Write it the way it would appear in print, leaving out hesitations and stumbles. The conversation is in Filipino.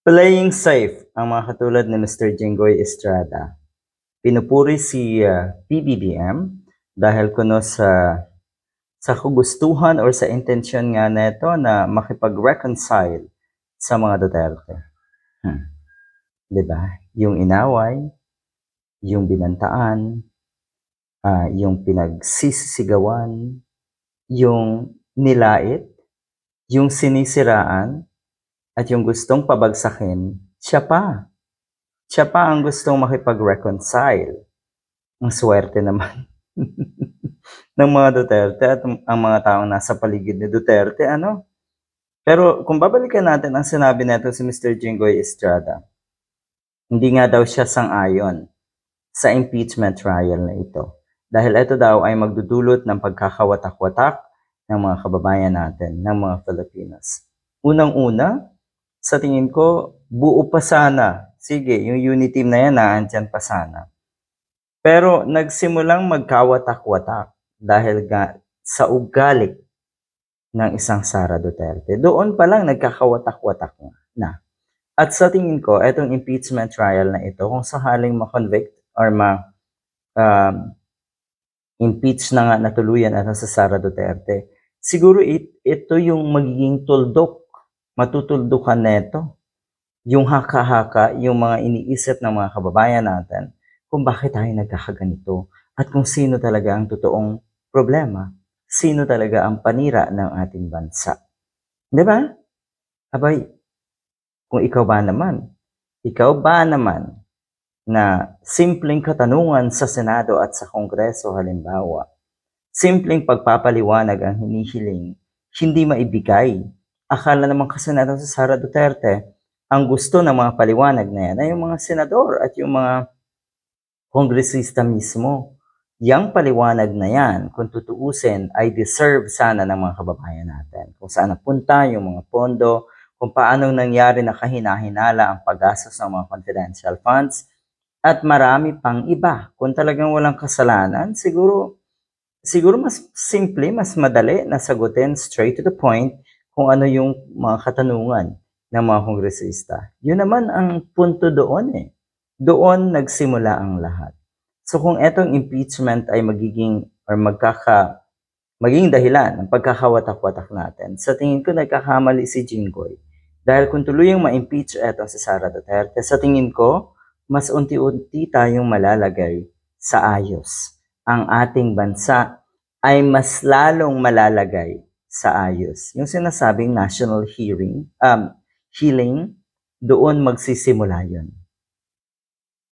Playing safe ang mga katulad ni Mr. Jinggoy Estrada. Pinupuri si PBBM dahil kuno sa kagustuhan or sa intensyon nga neto na makipag-reconcile sa mga Duterte. 'Di ba? Yung inaway, yung binantaan, yung pinagsisisigawan, yung nilait, yung sinisiraan, at yung gustong pabagsakin, siya pa. Siya pa ang gustong makipag-reconcile. Ang swerte naman ng mga Duterte at ang mga taong nasa paligid ni Duterte, ano? Pero kung babalikan natin ang sinabi nito si Mr. Jinggoy Estrada, hindi nga daw siya sang-ayon sa impeachment trial na ito. Dahil ito daw ay magdudulot ng pagkakawatak-watak ng mga kababayan natin, ng mga Filipinos. Unang-una, sa tingin ko, buo pa sana. Sige, yung unity team na yan, naandyan pa sana. Pero nagsimulang magkawatak-watak dahil sa ugali ng isang Sara Duterte. Doon pa lang nagkakawatak-watak na. At sa tingin ko, itong impeachment trial na ito, kung sakaling ma-convict or impeach na nga natuluyan sa Sara Duterte, siguro ito yung magiging tuldok, matutuldukan neto. Yung haka-haka, yung mga iniisip ng mga kababayan natin kung bakit tayo nagkakaganito at kung sino talaga ang totoong problema, sino talaga ang panira ng ating bansa. Di ba? Abay, kung ikaw ba naman na simpleng katanungan sa Senado at sa Kongreso halimbawa, simpleng pagpapaliwanag ang hinihiling, hindi maibigay. Akala naman kasi natin sa Sara Duterte, ang gusto ng mga paliwanag na yan ay yung mga senador at yung mga kongresista mismo. Yang paliwanag na yan, kung tutuusin, ay deserve sana ng mga kababayan natin. Kung saan napunta yung mga pondo, kung paano nangyari na kahina-hinala ang paggastos ng mga confidential funds, at marami pang iba. Kung talagang walang kasalanan, siguro mas simple, mas madali na sagutin straight to the point kung ano yung mga katanungan ng mga kongresista. Yun naman ang punto doon eh. Doon nagsimula ang lahat. So kung etong impeachment ay magiging dahilan ng pagkakawatak-watak natin, sa tingin ko nagkakamali si Jinggoy. Dahil kung tuluyang ma-impeach etong si Sara Duterte, sa tingin ko, mas unti-unti tayong malalagay sa ayos. Ang ating bansa ay mas lalong malalagay sa ayos. Yung sinasabing national healing, doon magsisimula yun.